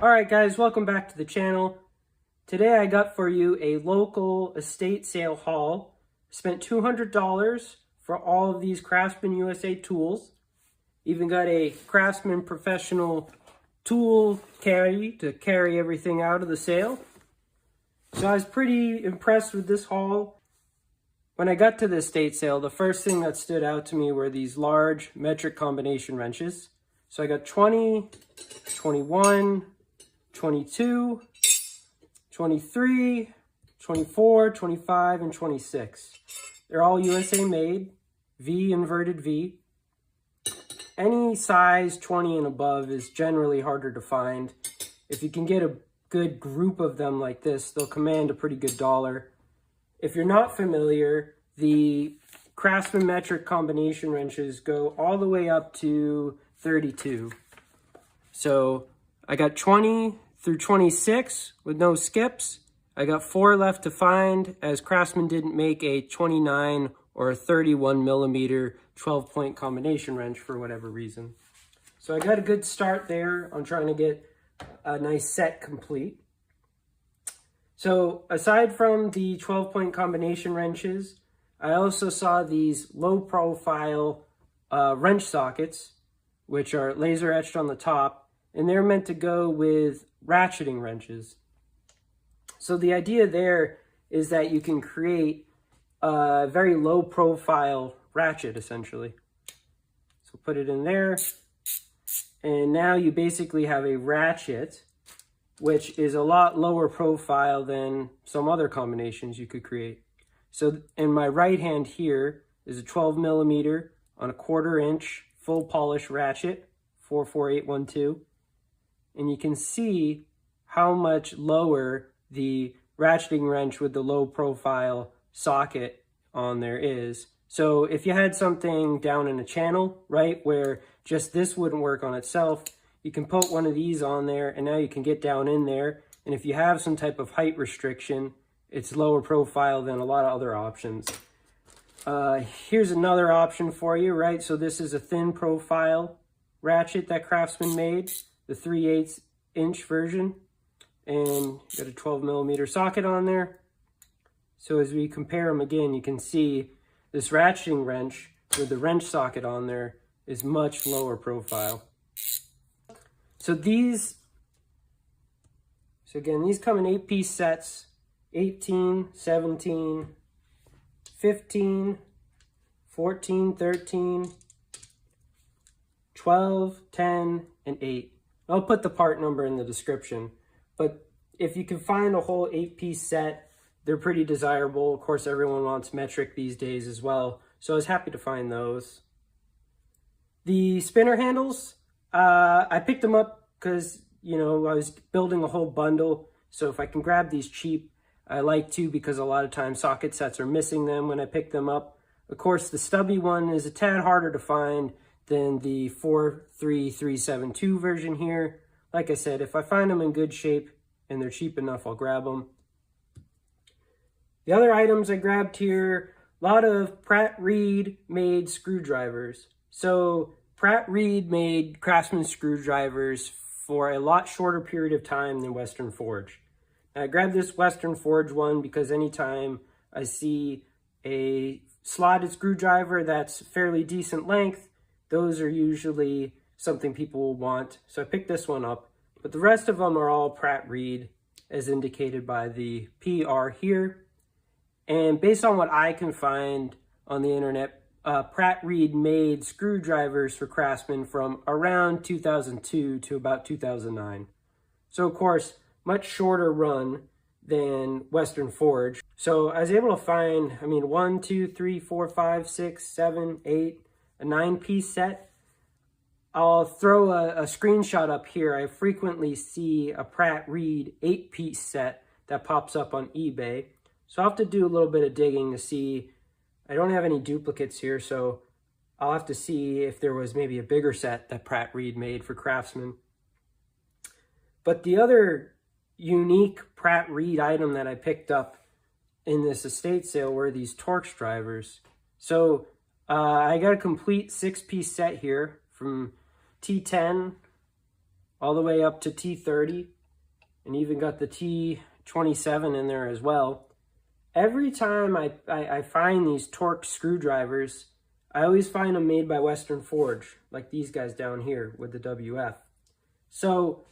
Alright guys, welcome back to the channel. Today I got for you a local estate sale haul. Spent $200 for all of these Craftsman USA tools. Even got a Craftsman professional tool carry to carry everything out of the sale. So I was pretty impressed with this haul. When I got to the estate sale, the first thing that stood out to me were these large metric combination wrenches. So I got 20, 21, 22, 23, 24, 25, and 26. They're all USA made, V inverted V. Any size 20 and above is generally harder to find. If you can get a good group of them like this, they'll command a pretty good dollar. If you're not familiar, the Craftsman metric combination wrenches go all the way up to 32. So I got 20 through 26 with no skips. I got 4 left to find, as Craftsman didn't make a 29 or a 31 millimeter 12-point combination wrench for whatever reason. So I got a good start there on trying to get a nice set complete. So aside from the 12-point combination wrenches, I also saw these low-profile wrench sockets, which are laser etched on the top, and they're meant to go with ratcheting wrenches. So the idea there is that you can create a very low profile ratchet essentially. So put it in there, and now you basically have a ratchet which is a lot lower profile than some other combinations you could create. So in my right hand here is a 12 millimeter on a 1/4 inch full polish ratchet, 44812. And you can see how much lower the ratcheting wrench with the low profile socket on there is. So if you had something down in a channel, right, where just this wouldn't work on itself, you can put one of these on there and now you can get down in there. And if you have some type of height restriction, it's lower profile than a lot of other options. Here's another option for you, right? So this is a thin profile ratchet that Craftsman made, the 3/8 inch version, and got a 12 millimeter socket on there. So as we compare them again, you can see this ratcheting wrench with the wrench socket on there is much lower profile. So these come in 8-piece sets, 18, 17, 15, 14, 13, 12, 10, and 8. I'll put the part number in the description, but if you can find a whole 8-piece set, they're pretty desirable. Of course, everyone wants metric these days as well, so I was happy to find those. The spinner handles, I picked them up because, I was building a whole bundle, so if I can grab these cheap, I like to, because a lot of times socket sets are missing them when I pick them up. Of course, the stubby one is a tad harder to find than the 43372 version here. Like I said, if I find them in good shape and they're cheap enough, I'll grab them. The other items I grabbed here, a lot of Pratt-Read made screwdrivers. So Pratt-Read made Craftsman screwdrivers for a lot shorter period of time than Western Forge. I grabbed this Western Forge one because anytime I see a slotted screwdriver that's fairly decent length, those are usually something people will want. So I picked this one up, but the rest of them are all Pratt-Read as indicated by the PR here. And based on what I can find on the internet, Pratt-Read made screwdrivers for Craftsman from around 2002 to about 2009. So of course, much shorter run than Western Forge. So I was able to find, 1, 2, 3, 4, 5, 6, 7, 8, a 9-piece set. I'll throw a screenshot up here. I frequently see a Pratt-Read 8-piece set that pops up on eBay. So I'll have to do a little bit of digging to see. I don't have any duplicates here, so I'll have to see if there was maybe a bigger set that Pratt-Read made for Craftsman. But the other unique Pratt-Read item that I picked up in this estate sale were these Torx drivers. So I got a complete 6-piece set here from T10 all the way up to T30. and even got the T27 in there as well. Every time I find these Torx screwdrivers, I always find them made by Western Forge, like these guys down here with the WF. So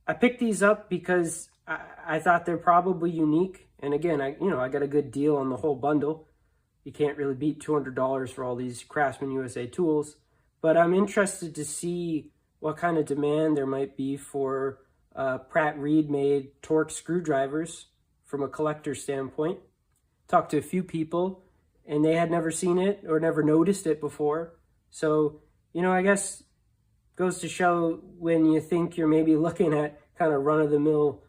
I picked these up because I thought they're probably unique. And again, I got a good deal on the whole bundle. You can't really beat $200 for all these Craftsman USA tools. But I'm interested to see what kind of demand there might be for Pratt-Read made Torx screwdrivers from a collector standpoint. Talked to a few people and they had never seen it or never noticed it before. So, I guess goes to show when you think you're maybe looking at kind of run-of-the-mill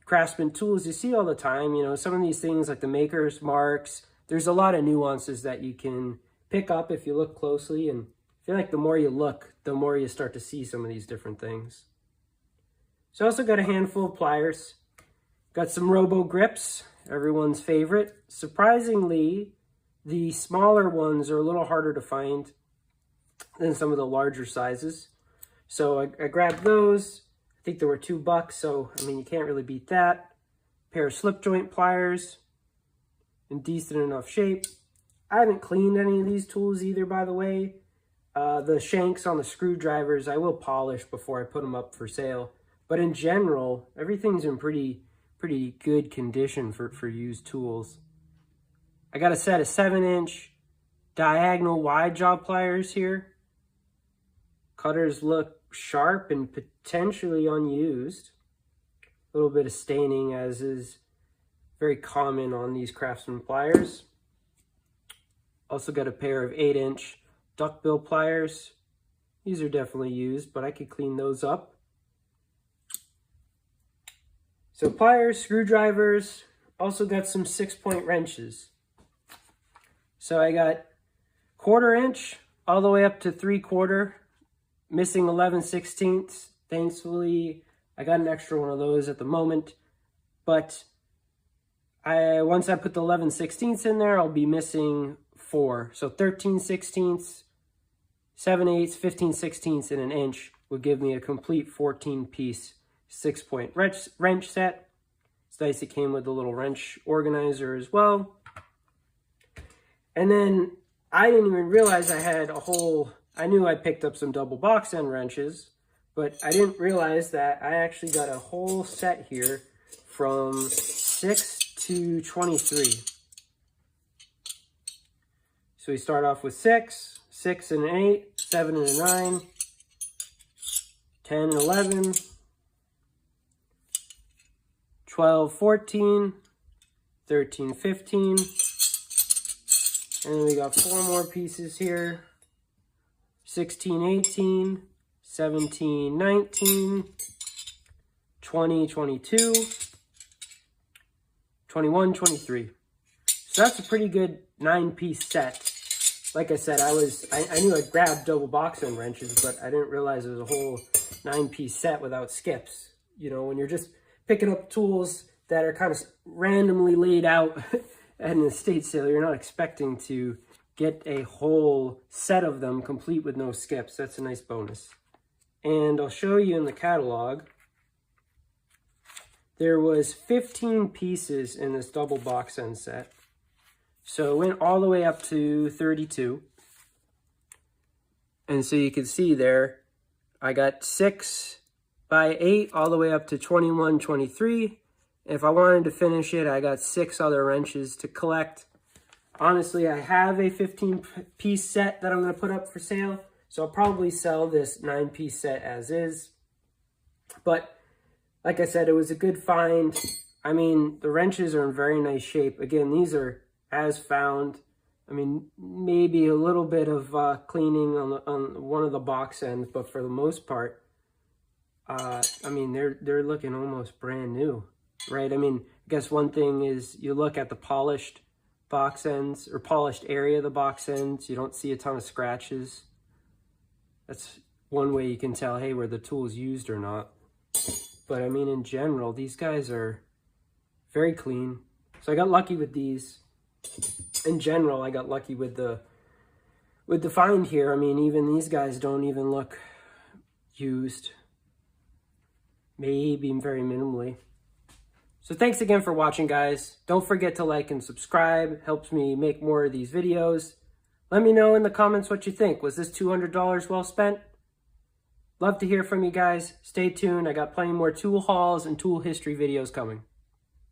Craftsman tools, you see all the time, some of these things like the maker's marks, there's a lot of nuances that you can pick up if you look closely, and I feel like the more you look, the more you start to see some of these different things. So I also got a handful of pliers, got some robo grips, everyone's favorite. Surprisingly, the smaller ones are a little harder to find than some of the larger sizes. So I grabbed those. I think they were $2, so you can't really beat that. Pair of slip joint pliers in decent enough shape. I haven't cleaned any of these tools either, by the way. The shanks on the screwdrivers, I will polish before I put them up for sale. But in general, everything's in pretty good condition for used tools. I got a set of 7-inch diagonal wide jaw pliers here. Cutters look sharp and potentially unused. A little bit of staining, as is very common on these Craftsman pliers. Also got a pair of 8-inch duckbill pliers. These are definitely used, but I could clean those up. So pliers, screwdrivers, also got some 6-point wrenches. So I got 1/4 inch all the way up to 3/4, missing 11/16. Thankfully, I got an extra one of those at the moment, but once I put the 11/16 in there, I'll be missing 4. So 13/16, 7/8, 15/16, and 1 inch would give me a complete 14-piece 6-point wrench set. It's nice it came with a little wrench organizer as well. And then I didn't even realize I had I knew I picked up some double box end wrenches, but I didn't realize that I actually got a whole set here from 6 to 23. So we start off with 6, 6 and an 8, 7 and a 9, 10 and 11, 12, 14, 13, 15, and then we got 4 more pieces here. 16, 18, 17, 19, 20, 22, 21, 23. So that's a pretty good 9-piece set. Like I said, I knew I grabbed double box end wrenches, but I didn't realize it was a whole 9-piece set without skips. When you're just picking up tools that are kind of randomly laid out at an estate sale, you're not expecting to get a whole set of them complete with no skips. That's a nice bonus. And I'll show you in the catalog, there was 15 pieces in this double box end set. So it went all the way up to 32. And so you can see there, I got 6 by 8 all the way up to 21, 23. If I wanted to finish it, I got 6 other wrenches to collect. Honestly, I have a 15-piece set that I'm going to put up for sale, so I'll probably sell this 9-piece set as is. But like I said, it was a good find. The wrenches are in very nice shape. Again, these are as found. Maybe a little bit of cleaning on one of the box ends, but for the most part, they're looking almost brand new. Right? I guess one thing is you look at the polished box ends or polished area of the box ends, you don't see a ton of scratches. That's one way you can tell, hey, were the tools used or not. But in general, these guys are very clean. So I got lucky with these. In general, I got lucky with the find here. Even these guys don't even look used. Maybe very minimally. So thanks again for watching, guys. Don't forget to like and subscribe. Helps me make more of these videos. Let me know in the comments what you think. Was this $200 well spent? Love to hear from you guys. Stay tuned. I got plenty more tool hauls and tool history videos coming.